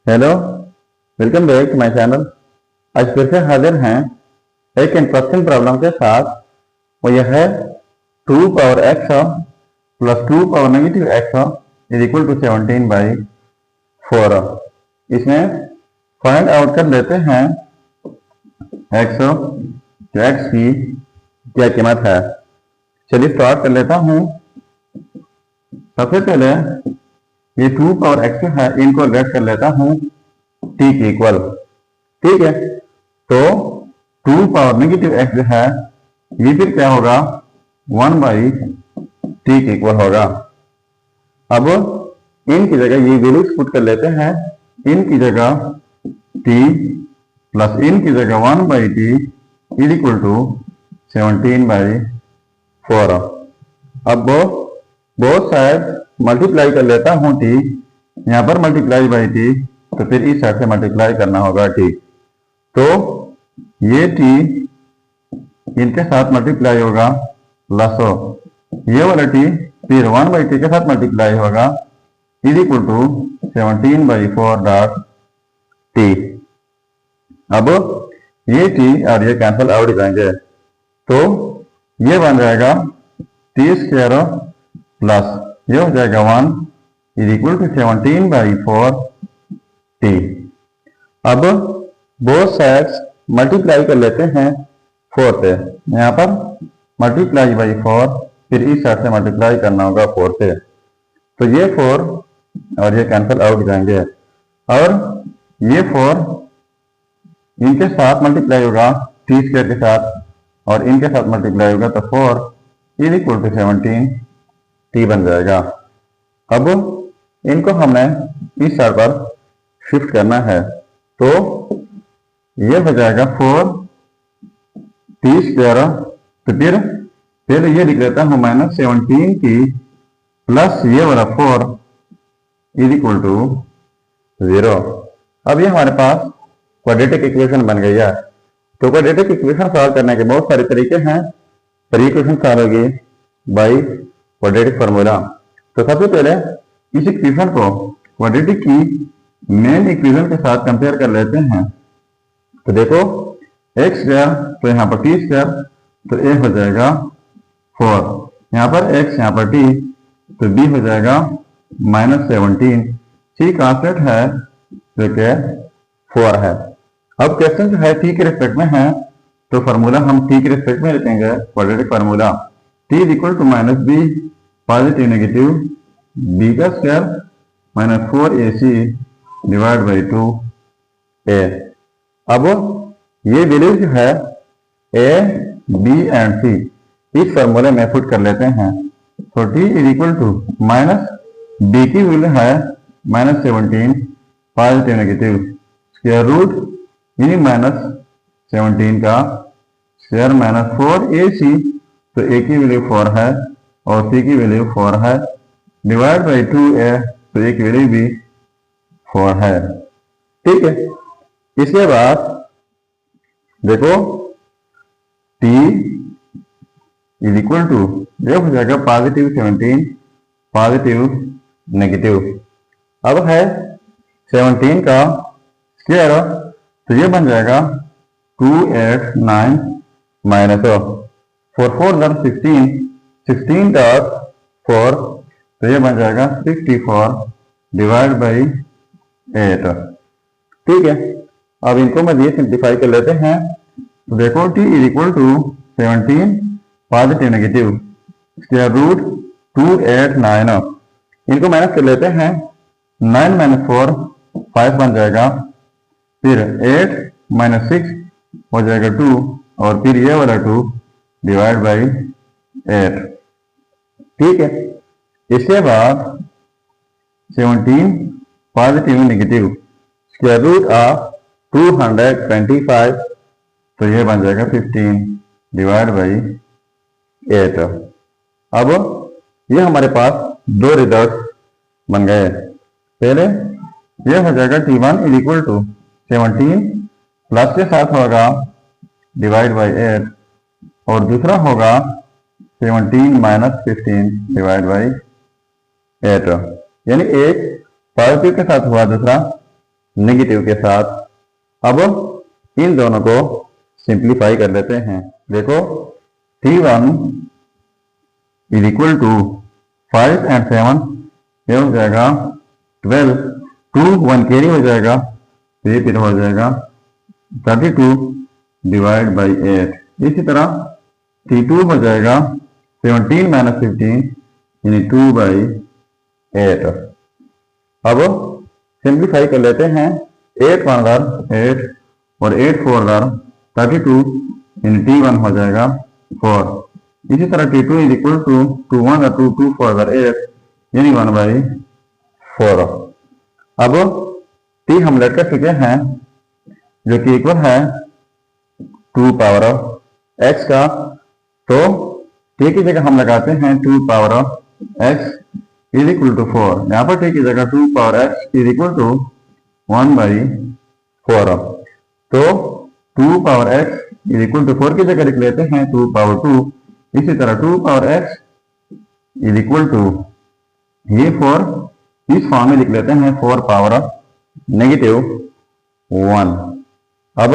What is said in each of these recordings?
Hello, welcome back to my channel. आज फिर से हाजिर हैं एक इंटरेस्टिंग प्रॉब्लम के साथ। वो यह है 2 power x plus 2 power negative x is equal to 17/4। इसमें फाइंड आउट कर लेते हैं x तो x की क्या कीमत है। चलिए स्टार्ट कर लेता हूँ। सबसे पहले ये 2 पावर x है, इनको लेट कर लेता हूँ t के इक्वल। ठीक है, तो 2 पावर नेगेटिव x है, ये फिर क्या होगा 1/t के इक्वल होगा। अब इनकी जगह ये वैल्यूज पुट कर लेते हैं। इनकी जगह t प्लस इनकी जगह 1/t इज इक्वल टू 17/4। अब बोथ साइड मल्टीप्लाई कर लेता हूँ t, यहाँ पर मल्टीप्लाई बाई t, तो फिर इस साइड से मल्टीप्लाई करना होगा t। तो ये t इनके साथ मल्टीप्लाई होगा प्लस ये वाला t फिर 1/t के साथ मल्टीप्लाई होगा is equal to 17/4 dot t। अब ये t और ये कैंसिल आउट हो जाएंगे, तो ये बन जाएगा t² प्लस ये हो जाएगा 1 इज इक्वल टू 17/4 t। अब बोथ साइड्स मल्टीप्लाई कर लेते हैं 4 से। यहाँ पर मल्टीप्लाई बाई 4, फिर इस साइड से मल्टीप्लाई करना होगा 4 से, तो ये 4 और ये कैंसिल आउट जाएंगे और ये 4 इनके साथ मल्टीप्लाई होगा t² के साथ और इनके साथ मल्टीप्लाई होगा, तो 4 इज इक्वल टू 17t बन जाएगा। अब इनको हमने इस साइड पर शिफ्ट करना है, तो ये हो जाएगा 4t²। तो फिर पहले ये लिख लेता हूँ -17t प्लस ये वाला 4 इज इक्वल टू 0। अब ये हमारे पास क्वाड्रेटिक इक्वेशन बन गई है। तो क्वाड्रेटिक इक्वेशन सॉल्व करने के बहुत सारे तरीके हैं, पर ये इक्वेशन सॉल्व होगी बाई क्वाड्रेटिक फार्मूला। तो सबसे पहले इस इक्वेशन को क्वाड्रेटिक की मेन इक्वेशन के साथ कंपेयर कर लेते हैं। तो देखो x², तो यहाँ पर t², तो a हो जाएगा 4, यहाँ पर x, यहाँ पर t, तो b हो जाएगा -17। c कांस्टेंट है जो कि 4 है। अब क्वेश्चन जो है t के रिस्पेक्ट में है, तो फार्मूला हम t के रिस्पेक्ट में लिखेंगे। Quadratic formula t is equal to -b positive negative b² -4ac divide by 2a। अब ये वैल्यू जो है a, b एंड c इस फार्मूले में पुट कर लेते हैं। तो t is equal to -b की वैल्यू है -17 पॉजिटिव नेगेटिव स्क्वायर रूट यानी -17 का स्क्वायर -4ac, तो a की वैल्यू 4 है और c की वैल्यू 4 है, डिवाइड बाई 2a, तो a की वैल्यू भी 4 है। ठीक है, इसके बाद देखो t इज इक्वल टू ये हो जाएगा +17 पॉजिटिव नेगेटिव। अब है 17 का स्क्वायर, तो ये बन जाएगा 289 -4 4 16 16 डॉट 4, तो ये बन जाएगा 64 डिवाइड बाई 8। ठीक है, अब इनको मज़ीद सिंप्लीफाई कर लेते हैं। तो देखो t is equal to 17 positive negative square root 289, इनको माइनस कर लेते हैं। 9 - 4 5 बन जाएगा, फिर 8 - 6 हो जाएगा 2 और फिर ये वाला 2 डिवाइड बाई 8। ठीक है, इसके बाद 17 positive negative square root of 225, तो ये बन जाएगा 15 डिवाइड बाई 8। अब ये हमारे पास दो रिजल्ट बन गए। पहले ये हो जाएगा t1 is equal to 17 plus के साथ होगा डिवाइड बाई 8 और दूसरा होगा 17 - 15 डिवाइड बाई 8, यानी एक पॉजिटिव के साथ हुआ, दूसरा नेगेटिव के साथ। अब इन दोनों को सिंप्लीफाई कर लेते हैं। देखो T1 is equal to 5 and 7, ये हो जाएगा 12, 2 1 कैरी हो जाएगा, तो ये फिर हो जाएगा 32 डिवाइड बाई 8। इसी तरह T2 हो जाएगा 17 माइनस 15 यानी 2 बाई 8। अब सिंप्लीफाई कर लेते हैं। 8 1 8 और 8 4 32 यानी T1 हो जाएगा 4। इसी तरह T2 इज इक्वल टू 2 1 2 2 4 8 यानी 1 बाई 4। अब T हम लेट कर चुके हैं जो कि इक्वल है 2 पावर ऑफ x का, तो T की जगह हम लगाते हैं 2 power of x is equal to 4। यहाँ पर T की जगह 2 power x is equal to 1 by 4। तो 2 power x is equal to 4 की जगह लिख लेते हैं 2 पावर 2। इसी तरह 2 power x is equal to ये 4 इस फॉर्म में लिख लेते हैं 4 पावर नेगेटिव 1। अब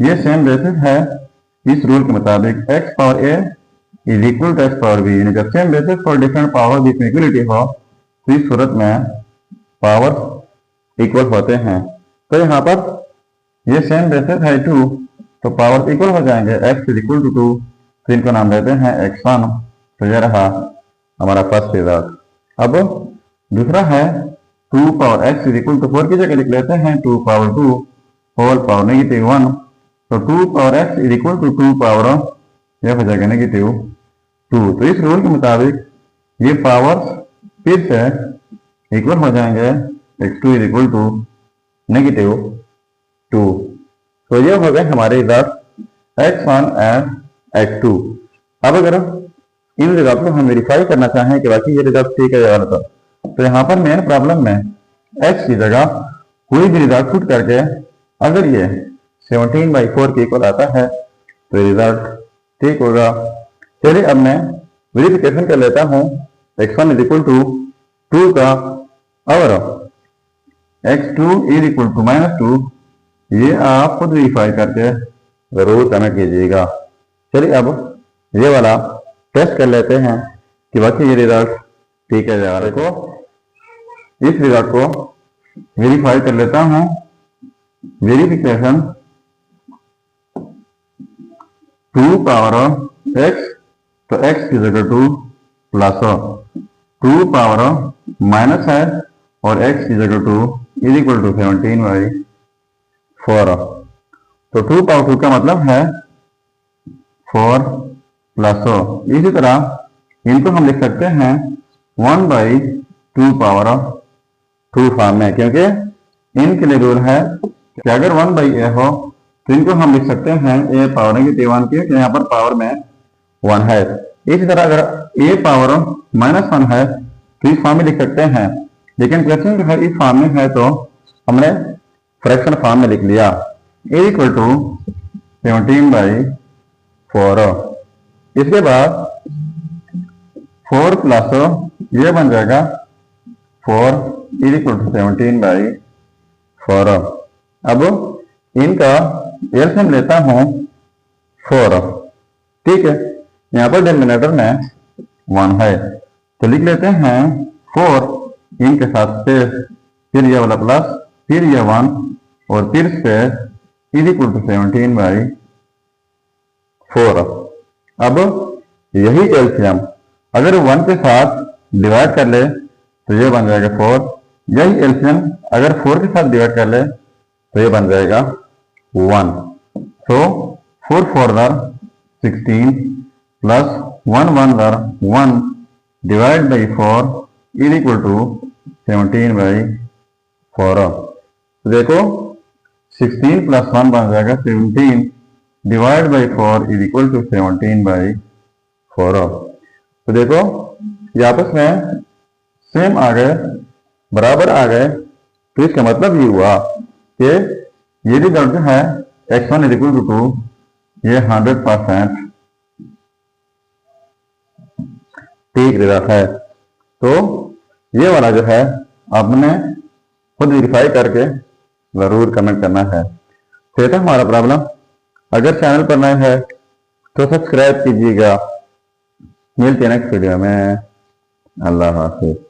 ये सेम बेसिस है इस रूल के मुताबिक x power a is equal to x power b, यानी जब same basis for different power जिसमें इक्वलिटी हो तो इस सूरत में पावर इक्वल होते हैं। तो यहाँ पर ये सेम बेसिस है 2, तो पावर इक्वल हो जाएंगे। x इज इक्वल टू 2, तो इनको नाम देते हैं x1। तो यह रहा हमारा फर्स्ट रिजल्ट। अब दूसरा है 2 power x is equal to 4 की जगह लिख लेते हैं 2 पावर 2 होल पावर नेगेटिव 1। तो 2 power x is equal to 2 power यह हो जाएगा नेगेटिव 2। तो इस रूल के मुताबिक ये पावर्स फिर से इक्वल हो जाएंगे। x2 is equal to negative 2। तो ये हो गए हमारे रिजल्ट x1 एंड x2। अब अगर इन रिजल्ट को हम वेरीफाई करना चाहें कि बाकी ये रिजल्ट ठीक है या गलत, तो यहाँ पर मेन प्रॉब्लम में x की जगह कोई भी रिजल्ट पुट करके अगर ये 17/4 के इक्वल आता है तो रिजल्ट ठीक होगा। चलिए अब मैं वेरिफिकेशन कर लेता हूँ। x1 इज इक्वल टू 2 का और x2 इज इक्वल टू -2, ये आप खुद वेरीफाई करके जरूर कमेंट कीजिएगा। चलिए अब ये वाला टेस्ट कर लेते हैं कि बाकी ये रिजल्ट ठीक है या गलत। देखो इस रिजल्ट को वेरीफाई कर लेता हूँ। वेरिफिकेशन 2 पावर x, तो x की जगह 2 प्लस 2 पावर माइनस है और x की जगह 2 इज इक्वल टू 17/4। तो 2 पावर 2 का मतलब है 4 प्लस। इसी तरह इनको हम लिख सकते हैं 1/2 पावर 2 फॉर्म में, क्योंकि इनके लिए रूल है कि अगर 1/a हो तो इनको हम लिख सकते हैं a पावर नेगेटिव 1 की, यहाँ पर पावर में 1 है। इसी तरह अगर a पावर -1 है तो इस फॉर्म में लिख सकते हैं, लेकिन क्वेश्चन जो है इस फॉर्म में है तो हमने फ्रैक्शन फॉर्म में लिख लिया a इक्वल टू 17/4। इसके बाद 4 प्लस ये बन जाएगा 4 इज इक्वल टू 17/4। अब इनका एलसीएम लेता हूं 4, ठीक है। यहाँ पर डिनोमिनेटर में 1 है तो लिख लेते हैं 4 इनके साथ स्पेस, फिर यह वाला प्लस, फिर यह 1 और फिर स्पेस इज इक्वल टू 17/4। अब यही एलसीएम अगर 1 के साथ डिवाइड कर ले तो ये बन जाएगा 4। यही एलसीएम अगर 4 के साथ डिवाइड कर ले तो ये बन जाएगा 1। तो 4 4 16 plus 1 1 1 divide by 4 is equal to 17/4। तो देखो 16 प्लस 1 बन जाएगा 17 divide by 4 is equal to 17/4। तो देखो ये आपस में सेम आ गए, बराबर आ गए। तो इसका मतलब ये हुआ कि ये रिजल्ट जो है x1 इज इक्वल टू 2, ये 100% ठीक रिजल्ट है। तो ये वाला जो है आपने खुद वेरीफाई करके जरूर कमेंट करना है। तो था हमारा प्रॉब्लम। अगर चैनल पर नए है तो सब्सक्राइब कीजिएगा। मिलते हैं नेक्स्ट वीडियो में। अल्लाह हाफिज।